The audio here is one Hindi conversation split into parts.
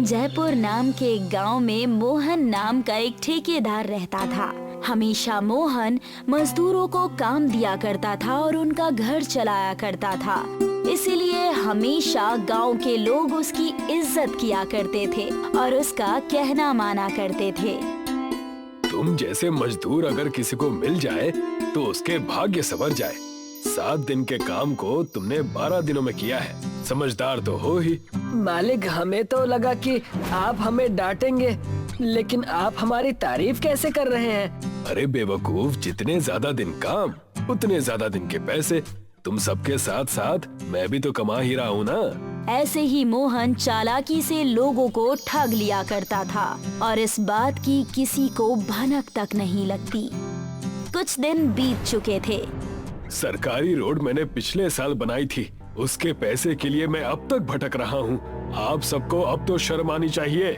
जयपुर नाम के एक गांव में मोहन नाम का एक ठेकेदार रहता था। हमेशा मोहन मजदूरों को काम दिया करता था और उनका घर चलाया करता था। इसीलिए हमेशा गांव के लोग उसकी इज्जत किया करते थे और उसका कहना माना करते थे। तुम जैसे मजदूर अगर किसी को मिल जाए तो उसके भाग्य संवर जाए। 7 दिन के काम को तुमने 12 दिनों में किया है। समझदार तो हो ही। मालिक, हमें तो लगा कि आप हमें डांटेंगे, लेकिन आप हमारी तारीफ कैसे कर रहे हैं? अरे बेवकूफ, जितने ज्यादा दिन काम उतने ज्यादा दिन के पैसे। तुम सबके साथ साथ मैं भी तो कमा ही रहा हूँ ना। ऐसे ही मोहन चालाकी से लोगों को ठग लिया करता था और इस बात की किसी को भनक तक नहीं लगती। कुछ दिन बीत चुके थे। सरकारी रोड मैंने पिछले साल बनाई थी, उसके पैसे के लिए मैं अब तक भटक रहा हूँ। आप सबको अब तो शर्म आनी चाहिए।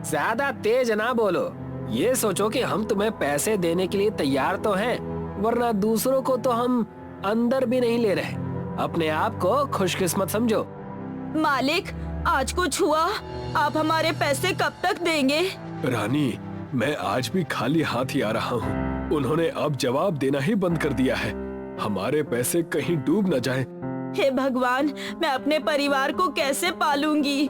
ज्यादा तेज ना बोलो। ये सोचो कि हम तुम्हें पैसे देने के लिए तैयार तो हैं, वरना दूसरों को तो हम अंदर भी नहीं ले रहे। अपने आप को खुशकिस्मत समझो। मालिक, आज कुछ हुआ? आप हमारे पैसे कब तक देंगे? रानी, मैं आज भी खाली हाथ ही आ रहा हूँ। उन्होंने अब जवाब देना ही बंद कर दिया है। हमारे पैसे कहीं डूब न जाएं। हे भगवान, मैं अपने परिवार को कैसे पालूंगी?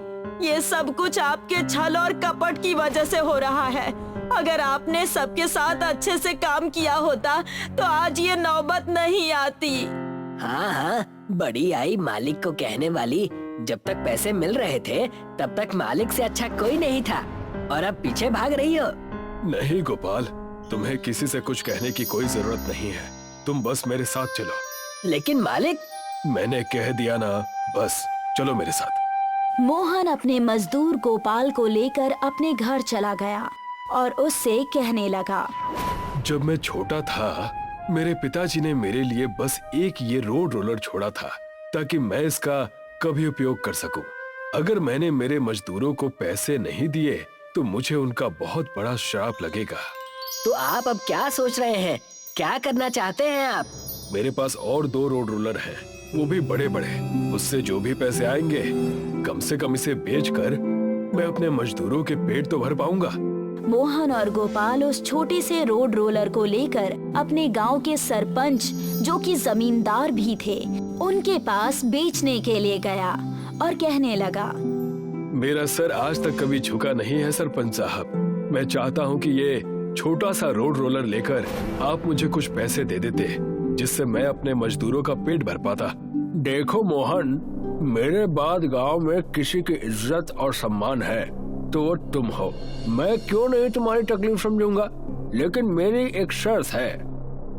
ये सब कुछ आपके छल और कपट की वजह से हो रहा है। अगर आपने सबके साथ अच्छे से काम किया होता तो आज ये नौबत नहीं आती। हाँ हाँ, बड़ी आई मालिक को कहने वाली। जब तक पैसे मिल रहे थे तब तक मालिक से अच्छा कोई नहीं था, और अब पीछे भाग रही हो। नहीं गोपाल, तुम्हें किसी से कुछ कहने की कोई जरूरत नहीं है। तुम बस मेरे साथ चलो। लेकिन मालिक, मैंने कह दिया ना, बस चलो मेरे साथ। मोहन अपने मजदूर गोपाल को लेकर अपने घर चला गया और उससे कहने लगा, जब मैं छोटा था मेरे पिताजी ने मेरे लिए बस एक ये रोड रोलर छोड़ा था ताकि मैं इसका कभी उपयोग कर सकूं। अगर मैंने मेरे मजदूरों को पैसे नहीं दिए तो मुझे उनका बहुत बड़ा श्राप लगेगा। तो आप अब क्या सोच रहे हैं? क्या करना चाहते हैं आप? मेरे पास और 2 रोड रोलर हैं, वो भी बड़े बड़े। उससे जो भी पैसे आएंगे कम से कम इसे बेचकर मैं अपने मजदूरों के पेट तो भर पाऊंगा। मोहन और गोपाल उस छोटे से रोड रोलर को लेकर अपने गांव के सरपंच, जो कि जमींदार भी थे, उनके पास बेचने के लिए गया और कहने लगा, मेरा सर आज तक कभी झुका नहीं है सरपंच साहब। मैं चाहता हूँ कि ये छोटा सा रोड रोलर लेकर आप मुझे कुछ पैसे दे देते, जिससे मैं अपने मजदूरों का पेट भर पाता। देखो मोहन, मेरे बाद गांव में किसी की इज्जत और सम्मान है तो वो तुम हो। मैं क्यों नहीं तुम्हारी तकलीफ समझूंगा, लेकिन मेरी एक शर्त है।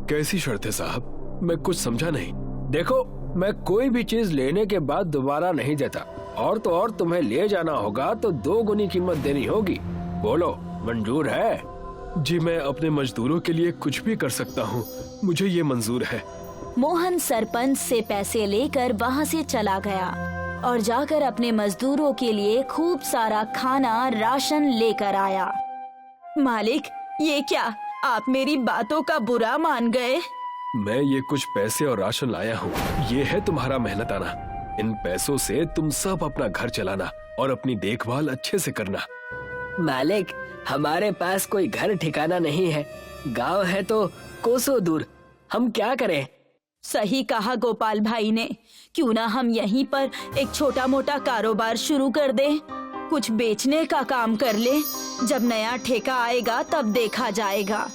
कैसी शर्त है साहब? मैं कुछ समझा नहीं। देखो, मैं कोई भी चीज लेने के बाद दोबारा नहीं देता, और तो और तुम्हें ले जाना होगा तो 2 गुनी कीमत देनी होगी। बोलो, मंजूर है? जी, मैं अपने मजदूरों के लिए कुछ भी कर सकता हूँ, मुझे ये मंजूर है। मोहन सरपंच से पैसे लेकर वहाँ से चला गया और जाकर अपने मजदूरों के लिए खूब सारा खाना राशन लेकर आया। मालिक, ये क्या? आप मेरी बातों का बुरा मान गए? मैं ये कुछ पैसे और राशन लाया हूँ, ये है तुम्हारा मेहनताना। इन पैसों से तुम सब अपना घर चलाना और अपनी देखभाल अच्छे से करना। मालिक, हमारे पास कोई घर ठिकाना नहीं है। गांव है तो कोसों दूर, हम क्या करें? सही कहा गोपाल भाई ने। क्यों ना हम यहीं पर एक छोटा मोटा कारोबार शुरू कर दें, कुछ बेचने का काम कर ले। जब नया ठेका आएगा तब देखा जाएगा।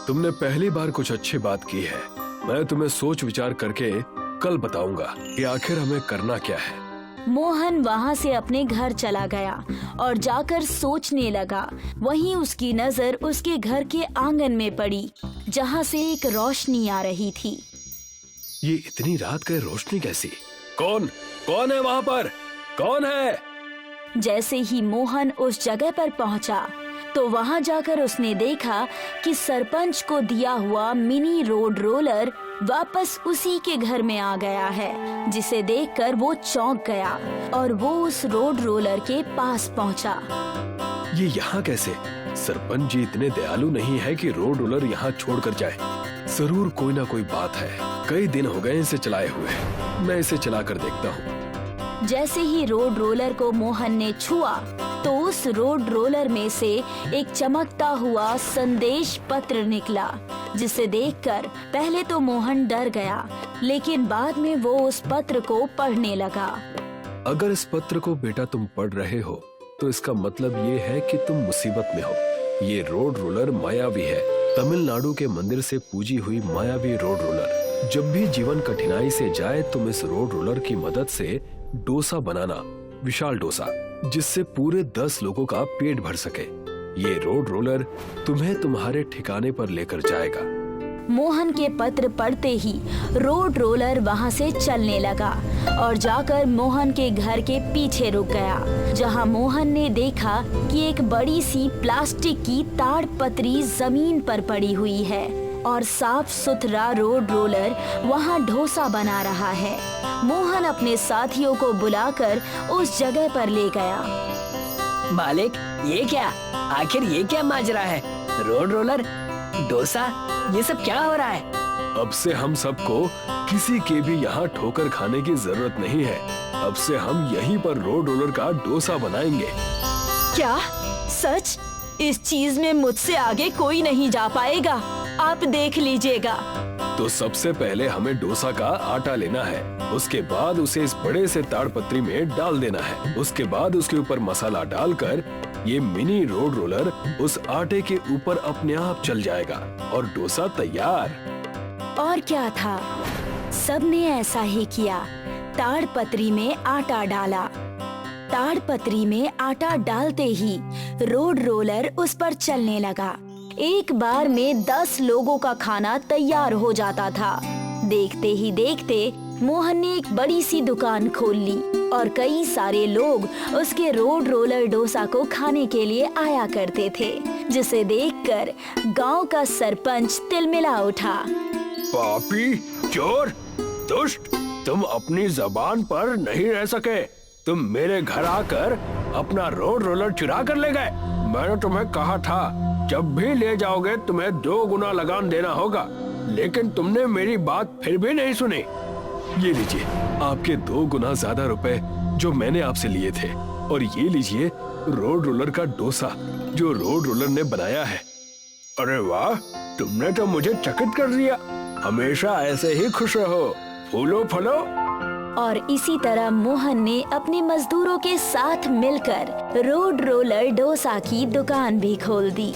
तुमने पहली बार कुछ अच्छी बात की है। मैं तुम्हें सोच विचार करके कल बताऊंगा कि आखिर हमें करना क्या है। मोहन वहाँ से अपने घर चला गया और जाकर सोचने लगा। वहीं उसकी नजर उसके घर के आंगन में पड़ी, जहाँ से एक रोशनी आ रही थी। ये इतनी रात का रोशनी कैसी? कौन है वहाँ पर? कौन है? जैसे ही मोहन उस जगह पर पहुँचा तो वहाँ जाकर उसने देखा कि सरपंच को दिया हुआ मिनी रोड रोलर वापस उसी के घर में आ गया है, जिसे देखकर वो चौंक गया और वो उस रोड रोलर के पास पहुँचा। ये यहाँ कैसे? सरपंच जी इतने दयालु नहीं है कि रोड रोलर यहाँ छोड़कर जाए। जरूर कोई ना कोई बात है। कई दिन हो गए इसे चलाए हुए, मैं इसे चला कर देखता हूँ। जैसे ही रोड रोलर को मोहन ने छुआ तो उस रोड रोलर में से एक चमकता हुआ संदेश पत्र निकला, जिसे देखकर पहले तो मोहन डर गया, लेकिन बाद में वो उस पत्र को पढ़ने लगा। अगर इस पत्र को बेटा तुम पढ़ रहे हो तो इसका मतलब ये है कि तुम मुसीबत में हो। ये रोड रोलर मायावी है, तमिलनाडु के मंदिर से पूजी हुई मायावी रोड रोलर। जब भी जीवन कठिनाई से जाए तुम इस रोड रोलर की मदद से डोसा बनाना, विशाल डोसा, जिससे पूरे 10 लोगों का पेट भर सके। ये रोड रोलर तुम्हें तुम्हारे ठिकाने पर लेकर जाएगा। मोहन के पत्र पढ़ते ही रोड रोलर वहाँ से चलने लगा और जाकर मोहन के घर के पीछे रुक गया, जहाँ मोहन ने देखा कि एक बड़ी सी प्लास्टिक की ताड़पत्री जमीन पर पड़ी हुई है और साफ सुथरा रोड रोलर वहाँ डोसा बना रहा है। मोहन अपने साथियों को बुलाकर उस जगह पर ले गया। मालिक, ये क्या, आखिर ये क्या माजरा है? रोड रोलर, डोसा, ये सब क्या हो रहा है? अब से हम सबको किसी के भी यहाँ ठोकर खाने की जरूरत नहीं है। अब से हम यहीं पर रोड रोलर का डोसा बनाएंगे। क्या सच? इस चीज में मुझसे आगे कोई नहीं जा पाएगा, आप देख लीजिएगा। तो सबसे पहले हमें डोसा का आटा लेना है, उसके बाद उसे इस बड़े से ताड़पत्री में डाल देना है। उसके बाद उसके ऊपर मसाला डालकर ये मिनी रोड रोलर उस आटे के ऊपर अपने आप चल जाएगा और डोसा तैयार। और क्या था, सबने ऐसा ही किया। ताड़पत्री में आटा डाला। ताड़पत्री में आटा डालते ही रोड रोलर उस पर चलने लगा। एक बार में 10 लोगों का खाना तैयार हो जाता था। देखते ही देखते मोहन ने एक बड़ी सी दुकान खोल ली और कई सारे लोग उसके रोड रोलर डोसा को खाने के लिए आया करते थे, जिसे देखकर गांव का सरपंच तिलमिला उठा। पापी, चोर, दुष्ट, तुम अपनी जबान पर नहीं रह सके। तुम मेरे घर आकर अपना रोड रोलर चुरा कर ले गए। मैंने तुम्हें कहा था जब भी ले जाओगे तुम्हें 2 गुना लगान देना होगा, लेकिन तुमने मेरी बात फिर भी नहीं सुनी। ये लीजिए आपके 2 गुना ज्यादा रुपए जो मैंने आपसे लिए थे, और ये लीजिए रोड रोलर का डोसा जो रोड रोलर ने बनाया है। अरे वाह, तुमने तो मुझे चकित कर दिया। हमेशा ऐसे ही खुश रहो, फूलो फलो। और इसी तरह मोहन ने अपने मजदूरों के साथ मिलकर रोड रोलर डोसा की दुकान भी खोल दी।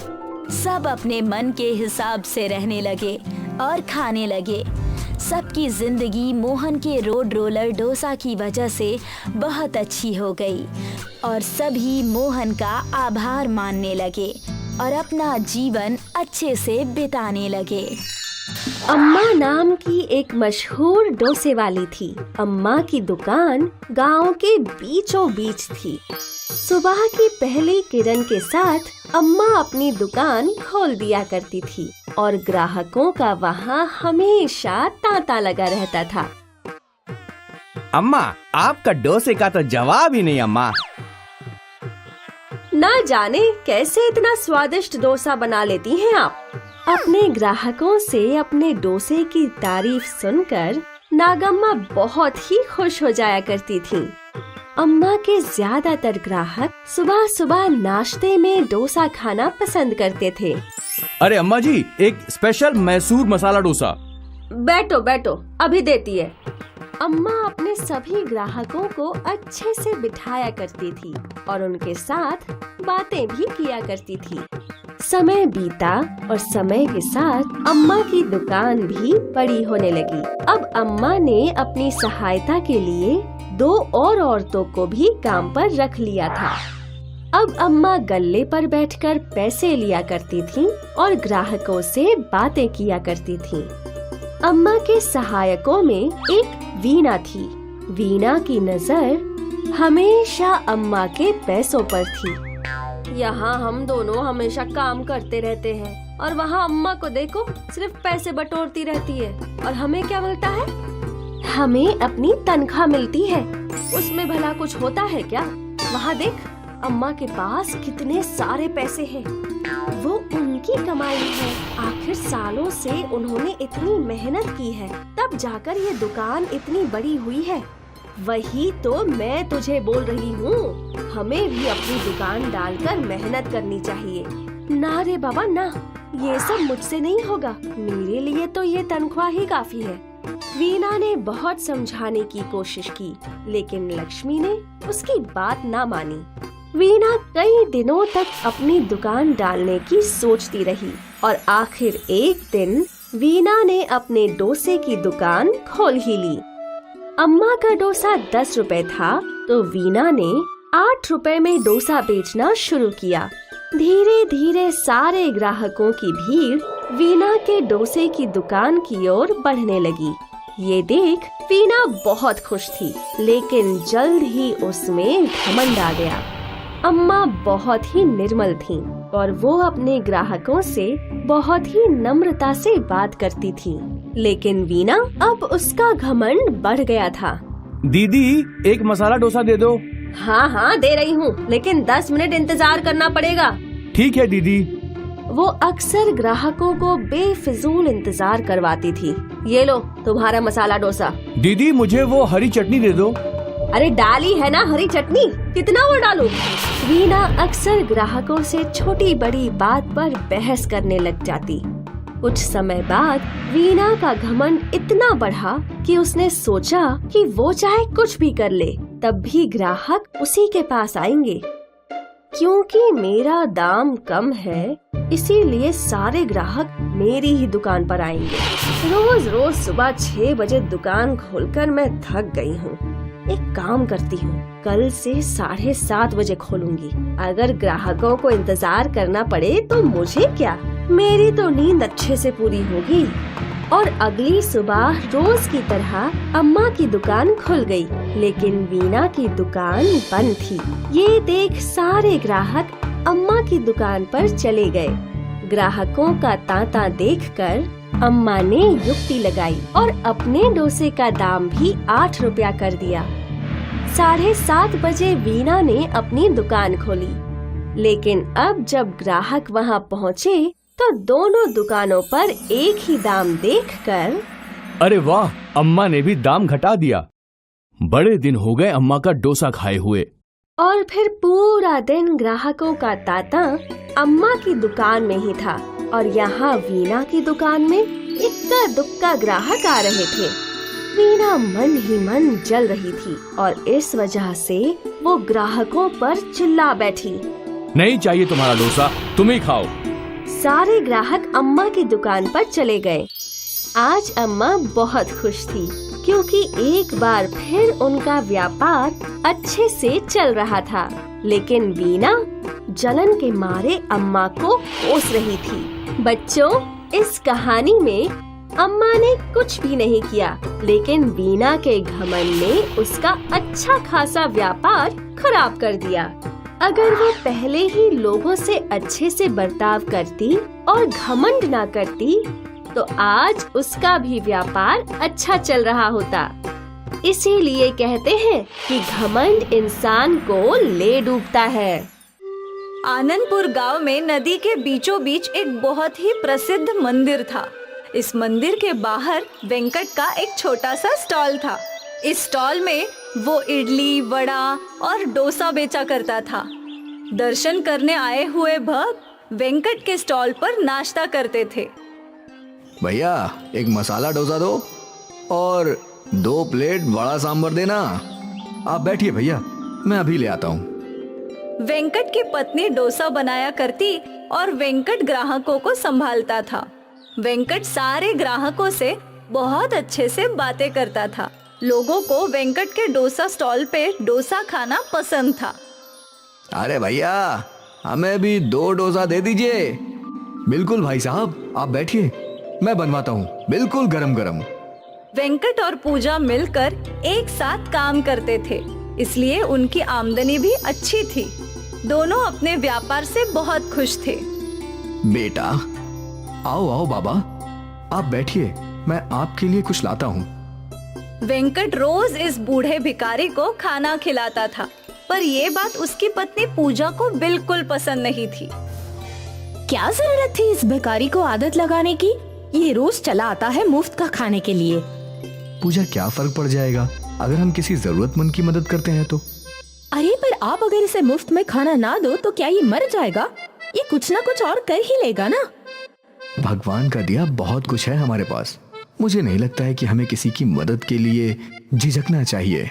सब अपने मन के हिसाब से रहने लगे और खाने लगे। सबकी जिंदगी मोहन के रोड रोलर डोसा की वजह से बहुत अच्छी हो गई और सभी मोहन का आभार मानने लगे और अपना जीवन अच्छे से बिताने लगे। अम्मा नाम की एक मशहूर डोसे वाली थी। अम्मा की दुकान गांव के बीचों बीच थी। सुबह की पहली किरण के साथ अम्मा अपनी दुकान खोल दिया करती थी और ग्राहकों का वहाँ हमेशा तांता लगा रहता था। अम्मा, आपका डोसे का तो जवाब ही नहीं अम्मा। ना जाने कैसे इतना स्वादिष्ट डोसा बना लेती हैं आप। अपने ग्राहकों से अपने डोसे की तारीफ सुनकर नागम्मा बहुत ही खुश हो जाया करती थीं। अम्मा के ज्यादातर ग्राहक सुबह सुबह नाश्ते में डोसा खाना पसंद करते थे। अरे अम्मा जी, एक स्पेशल मैसूर मसाला डोसा। बैठो बैठो, अभी देती है। अम्मा अपने सभी ग्राहकों को अच्छे से बिठाया करती थी और उनके साथ बातें भी किया करती थी। समय बीता और समय के साथ अम्मा की दुकान भी बड़ी होने लगी। अब अम्मा ने अपनी सहायता के लिए 2 और औरतों को भी काम पर रख लिया था। अब अम्मा गल्ले पर बैठकर पैसे लिया करती थीं और ग्राहकों से बातें किया करती थीं। अम्मा के सहायकों में एक वीणा थी। वीणा की नजर हमेशा अम्मा के पैसों पर थी। यहाँ हम दोनों हमेशा काम करते रहते हैं और वहाँ अम्मा को देखो, सिर्फ पैसे बटोरती रहती है। और हमें क्या मिलता है? हमें अपनी तनख्वाह मिलती है, उसमें भला कुछ होता है क्या? वहाँ देख, अम्मा के पास कितने सारे पैसे हैं। वो उनकी कमाई है। आखिर सालों से उन्होंने इतनी मेहनत की है, तब जाकर ये दुकान इतनी बड़ी हुई है। वही तो मैं तुझे बोल रही हूँ, हमें भी अपनी दुकान डालकर मेहनत करनी चाहिए। ना रे बाबा ना, ये सब मुझसे नहीं होगा, मेरे लिए तो ये तनख्वाह ही काफी है। वीना ने बहुत समझाने की कोशिश की, लेकिन लक्ष्मी ने उसकी बात ना मानी। वीना कई दिनों तक अपनी दुकान डालने की सोचती रही और आखिर एक दिन वीना ने अपने डोसे की दुकान खोल ही ली। अम्मा का डोसा 10 रुपए था तो वीना ने 8 रुपए में डोसा बेचना शुरू किया। धीरे धीरे सारे ग्राहकों की भीड़ वीना के डोसे की दुकान की ओर बढ़ने लगी। ये देख वीना बहुत खुश थी, लेकिन जल्द ही उसमें घमंड आ गया। अम्मा बहुत ही निर्मल थीं और वो अपने ग्राहकों से बहुत ही नम्रता से बात करती थीं। लेकिन वीना अब उसका घमंड बढ़ गया था। दीदी एक मसाला डोसा दे दो। हाँ हाँ दे रही हूँ, लेकिन 10 मिनट इंतजार करना पड़ेगा। ठीक है दीदी। वो अक्सर ग्राहकों को बेफिजूल इंतजार करवाती थी। ये लो तुम्हारा मसाला डोसा। दीदी मुझे वो हरी चटनी दे दो। अरे डाली है ना हरी चटनी, कितना वो डालूं? वीना अक्सर ग्राहकों से छोटी बड़ी बात पर बहस करने लग जाती। कुछ समय बाद वीना का घमंड इतना बढ़ा कि उसने सोचा कि वो चाहे कुछ भी कर ले, तब भी ग्राहक उसी के पास आएंगे। क्योंकि मेरा दाम कम है, इसीलिए सारे ग्राहक मेरी ही दुकान पर आएंगे। रोज रोज सुबह 6 बजे दुकान खोलकर मैं थक गई हूँ। एक काम करती हूँ, कल से 7:30 बजे खोलूंगी। अगर ग्राहकों को इंतजार करना पड़े तो मुझे क्या, मेरी तो नींद अच्छे से पूरी होगी। और अगली सुबह रोज की तरह अम्मा की दुकान खुल गई, लेकिन वीना की दुकान बंद थी। ये देख सारे ग्राहक अम्मा की दुकान पर चले गए। ग्राहकों का तांता देखकर अम्मा ने युक्ति लगाई और अपने डोसे का दाम भी 8 रुपया कर दिया। 7:30 बजे वीना ने अपनी दुकान खोली, लेकिन अब जब ग्राहक वहां पहुंचे तो दोनों दुकानों पर एक ही दाम देखकर अरे वाह, अम्मा ने भी दाम घटा दिया। बड़े दिन हो गए अम्मा का डोसा खाए हुए। और फिर पूरा दिन ग्राहकों का तांता अम्मा की दुकान में ही था और यहाँ वीना की दुकान में इक्का दुक्का ग्राहक आ रहे थे। वीना मन ही मन जल रही थी और इस वजह से वो ग्राहकों पर चिल्ला बैठी, नहीं चाहिए तुम्हारा डोसा, तुम ही खाओ। सारे ग्राहक अम्मा की दुकान पर चले गए। आज अम्मा बहुत खुश थी क्योंकि एक बार फिर उनका व्यापार अच्छे से चल रहा था। लेकिन वीना जलन के मारे अम्मा को कोस रही थी। बच्चों, इस कहानी में अम्मा ने कुछ भी नहीं किया, लेकिन वीना के घमंड ने उसका अच्छा खासा व्यापार खराब कर दिया। अगर वो पहले ही लोगों से अच्छे से बर्ताव करती और घमंड ना करती तो आज उसका भी व्यापार अच्छा चल रहा होता। इसीलिए कहते हैं कि घमंड इंसान को ले डूबता है। आनंदपुर गांव में नदी के बीचों बीच एक बहुत ही प्रसिद्ध मंदिर था। इस मंदिर के बाहर वेंकट का एक छोटा सा स्टॉल था। इस स्टॉल में वो इडली, वड़ा और डोसा बेचा करता था। दर्शन करने आए हुए भक्त वेंकट के स्टॉल पर नाश्ता करते थे। भैया एक मसाला डोसा दो और 2 प्लेट बड़ा सांभर देना। आप बैठिए भैया, मैं अभी ले आता हूँ। वेंकट की पत्नी डोसा बनाया करती और वेंकट ग्राहकों को संभालता था। वेंकट सारे ग्राहकों से बहुत अच्छे से बातें करता था। लोगों को वेंकट के डोसा स्टॉल पे डोसा खाना पसंद था। अरे भैया हमें भी 2 डोसा दे दीजिए। बिल्कुल भाई साहब, आप बैठिए, मैं बनवाता हूँ, बिल्कुल गरम गरम। वेंकट और पूजा मिलकर एक साथ काम करते थे, इसलिए उनकी आमदनी भी अच्छी थी। दोनों अपने व्यापार से बहुत खुश थे। बेटा आओ आओ बाबा, आप बैठिए, मैं आपके लिए कुछ लाता हूँ। वेंकट रोज इस बूढ़े भिखारी को खाना खिलाता था, पर ये बात उसकी पत्नी पूजा को बिल्कुल पसंद नहीं थी। क्या जरूरत थी इस भिखारी को आदत लगाने की? ये रोज चला आता है मुफ्त का खाने के लिए। पूजा क्या फर्क पड़ जाएगा, अगर हम किसी जरूरतमंद की मदद करते हैं तो। अरे पर आप अगर इसे मुफ्त में खाना ना दो तो क्या ये मर जाएगा? ये कुछ ना कुछ और कर ही लेगा ना। भगवान का दिया बहुत कुछ है हमारे पास। मुझे नहीं लगता है कि हमें किसी की मदद के लिए झिझकना चाहिए।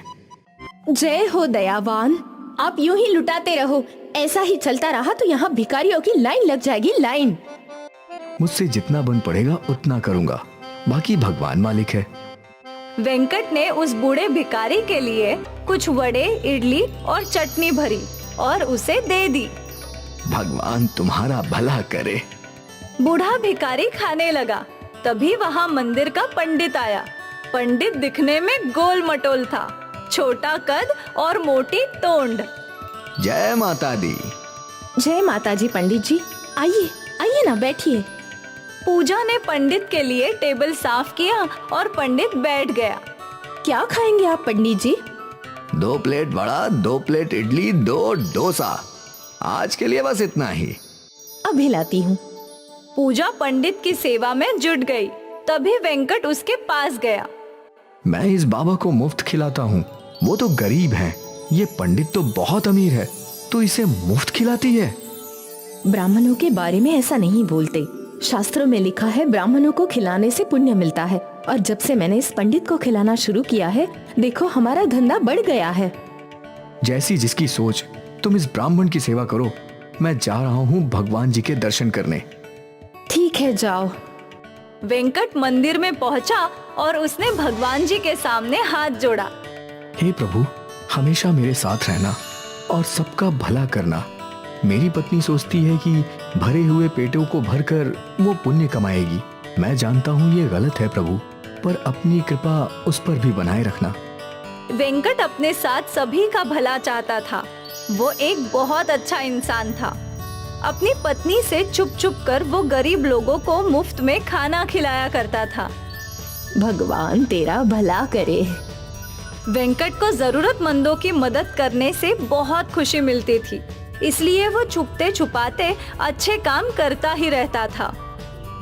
जय हो दयावान, आप यूं ही लुटाते रहो। ऐसा ही चलता रहा तो यहाँ भिखारियों की लाइन लग जाएगी, लाइन। मुझसे जितना बन पड़ेगा उतना करूंगा, बाकी भगवान मालिक है। वेंकट ने उस बूढ़े भिखारी के लिए कुछ वड़े, इडली और चटनी भरी और उसे दे दी। भगवान तुम्हारा भला करे। बूढ़ा भिखारी खाने लगा। तभी वहाँ मंदिर का पंडित आया। पंडित दिखने में गोल मटोल था, छोटा कद और मोटी तोंड। जय माता दी। जय माता जी। पंडित जी आइए आइए ना, बैठिए। पूजा ने पंडित के लिए टेबल साफ किया और पंडित बैठ गया। क्या खाएंगे आप पंडित जी? 2 प्लेट वड़ा, 2 प्लेट इडली, 2 डोसा। आज के लिए बस इतना ही। अभी लाती हूँ। पूजा पंडित की सेवा में जुट गई। तभी वेंकट उसके पास गया। मैं इस बाबा को मुफ्त खिलाता हूँ, वो तो गरीब है। ये पंडित तो बहुत अमीर है, तो इसे मुफ्त खिलाती है। ब्राह्मणों के बारे में ऐसा नहीं बोलते। शास्त्रों में लिखा है ब्राह्मणों को खिलाने से पुण्य मिलता है। और जब से मैंने इस पंडित को खिलाना शुरू किया है, देखो हमारा धंधा बढ़ गया है। जैसी जिसकी सोच, तुम इस ब्राह्मण की सेवा करो। मैं जा रहा हूँ भगवान जी के दर्शन करने। ठीक है, जाओ। वेंकट मंदिर में पहुंचा और उसने भगवान जी के सामने हाथ जोड़ा। हे प्रभु, हमेशा मेरे साथ रहना और सबका भला करना। मेरी पत्नी सोचती है कि भरे हुए पेटों को भरकर वो पुण्य कमाएगी। मैं जानता हूँ ये गलत है प्रभु, पर अपनी कृपा उस पर भी बनाए रखना। वेंकट अपने साथ सभी का भला चाहता था। वो एक बहुत अच्छा इंसान था। अपनी पत्नी से चुप चुप कर वो गरीब लोगों को मुफ्त में खाना खिलाया करता था। भगवान तेरा भला करे। वेंकट को जरूरतमंदों की मदद करने से बहुत खुशी मिलती थी, इसलिए वो छुपते छुपाते अच्छे काम करता ही रहता था।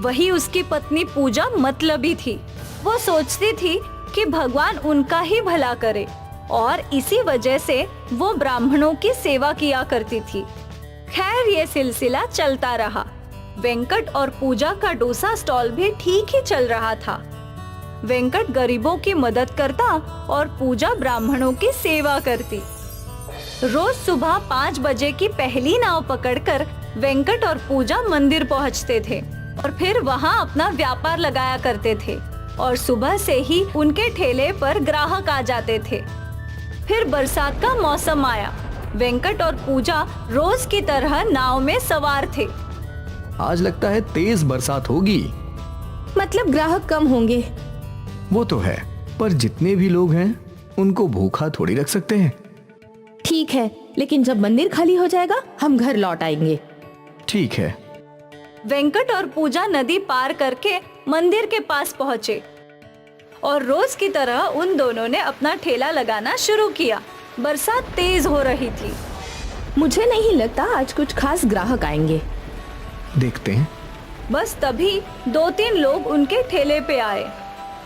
वही उसकी पत्नी पूजा मतलबी थी। वो सोचती थी कि भगवान उनका ही भला करे और इसी वजह से वो ब्राह्मणों की सेवा किया करती थी। खैर, ये सिलसिला चलता रहा। वेंकट और पूजा का डोसा स्टॉल भी ठीक ही चल रहा था। वेंकट गरीबों की मदद करता और पूजा ब्राह्मणों की सेवा करती। रोज सुबह 5 बजे की पहली नाव पकड़कर वेंकट और पूजा मंदिर पहुंचते थे और फिर वहां अपना व्यापार लगाया करते थे और सुबह से ही उनके ठेले पर ग्राहक आ जाते थे। फिर बरसात का मौसम आया। वेंकट और पूजा रोज की तरह नाव में सवार थे। आज लगता है तेज बरसात होगी। मतलब ग्राहक कम होंगे। वो तो है, पर जितने भी लोग हैं उनको भूखा थोड़ी रख सकते हैं। ठीक है, लेकिन जब मंदिर खाली हो जाएगा हम घर लौट आएंगे। ठीक है। वेंकट और पूजा नदी पार करके मंदिर के पास पहुँचे और रोज की तरह उन दोनों ने अपना ठेला लगाना शुरू किया। बरसात तेज हो रही थी। मुझे नहीं लगता आज कुछ खास ग्राहक आएंगे। देखते हैं। बस तभी 2-3 लोग उनके ठेले पे आए।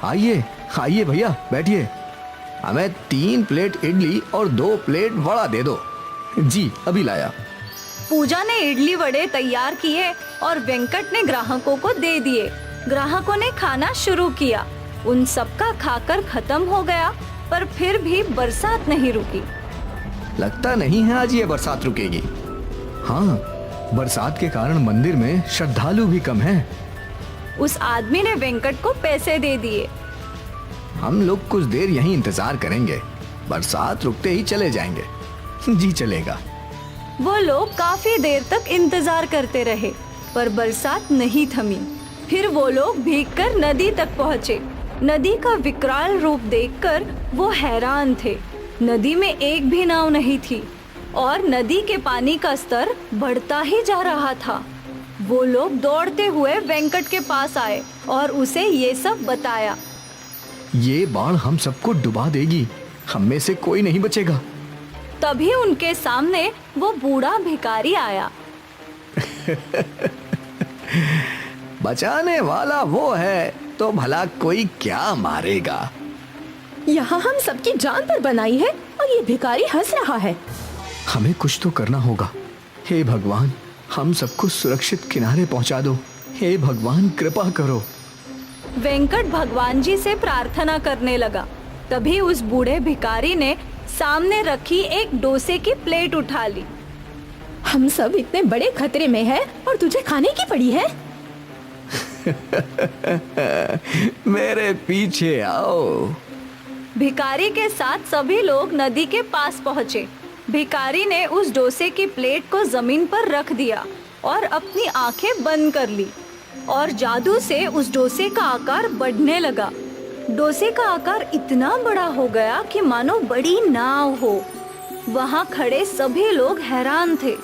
आइए आइए भैया, बैठिए। हमें 3 प्लेट इडली और 2 प्लेट वड़ा दे दो। जी, अभी लाया। पूजा ने इडली वड़े तैयार किए और वेंकट ने ग्राहकों को दे दिए। ग्राहकों ने खाना शुरू किया। उन सबका खाकर खत्म हो गया, पर फिर भी बरसात नहीं रुकी। लगता नहीं है आज ये बरसात रुकेगी। हाँ, बरसात के कारण मंदिर में श्रद्धालु भी कम हैं। उस आदमी ने वेंकट को पैसे दे दिए। हम लोग कुछ देर यहीं इंतजार करेंगे, बरसात रुकते ही चले जाएंगे। जी चलेगा। वो लोग काफी देर तक इंतजार करते रहे, पर बरसात नहीं थमी। फिर वो लोग भीगकर नदी तक पहुँचे। नदी का विकराल रूप देखकर वो हैरान थे। नदी में एक भी नाव नहीं थी और नदी के पानी का स्तर बढ़ता ही जा रहा था। वो लोग दौड़ते हुए वेंकट के पास आए और उसे ये सब बताया। ये बाढ़ हम सबको डुबा देगी, हम में से कोई नहीं बचेगा। तभी उनके सामने वो बूढ़ा भिखारी आया। बचाने वाला वो है तो भला कोई क्या मारेगा। यहाँ हम सबकी जान पर बनाई है और ये भिखारी हंस रहा है। हमें कुछ तो करना होगा। हे भगवान, हम सबको सुरक्षित किनारे पहुंचा दो। हे भगवान, कृपा करो। वेंकट भगवान जी से प्रार्थना करने लगा। तभी उस बूढ़े भिखारी ने सामने रखी एक डोसे की प्लेट उठा ली। हम सब इतने बड़े खतरे में हैं और तुझे खाने की पड़ी है। मेरे पीछे आओ। भिखारी के साथ सभी लोग नदी के पास पहुँचे। भिखारी ने उस डोसे की प्लेट को जमीन पर रख दिया और अपनी आंखें बंद कर ली और जादू से उस डोसे का आकार बढ़ने लगा। डोसे का आकार इतना बड़ा हो गया कि मानो बड़ी नाव हो। वहाँ खड़े सभी लोग हैरान थे।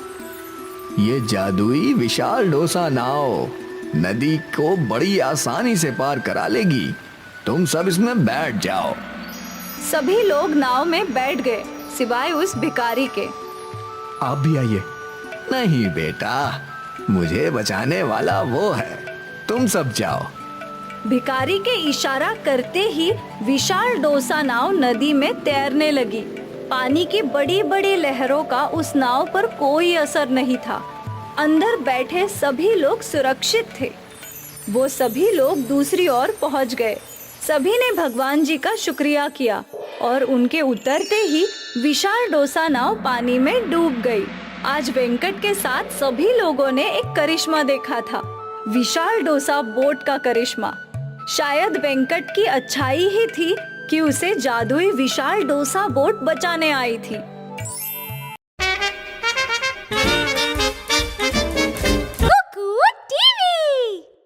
ये जादुई विशाल डोसा नाव नदी को बड़ी आसानी से पार करा लेगी। तुम सब इसमें बैठ जाओ। सभी लोग नाव में बैठ गए सिवाय उस भिखारी के। आप भी आइए। नहीं बेटा, मुझे बचाने वाला वो है, तुम सब जाओ। भिखारी के इशारा करते ही विशाल डोसा नाव नदी में तैरने लगी। पानी की बड़ी बड़ी लहरों का उस नाव पर कोई असर नहीं था। अंदर बैठे सभी लोग सुरक्षित थे। वो सभी लोग दूसरी ओर पहुंच गए। सभी ने भगवान जी का शुक्रिया किया और उनके उतरते ही विशाल डोसा नाव पानी में डूब गई। आज वेंकट के साथ सभी लोगों ने एक करिश्मा देखा था, विशाल डोसा बोट का करिश्मा। शायद वेंकट की अच्छाई ही थी कि उसे जादुई विशाल डोसा बोट बचाने आई थी।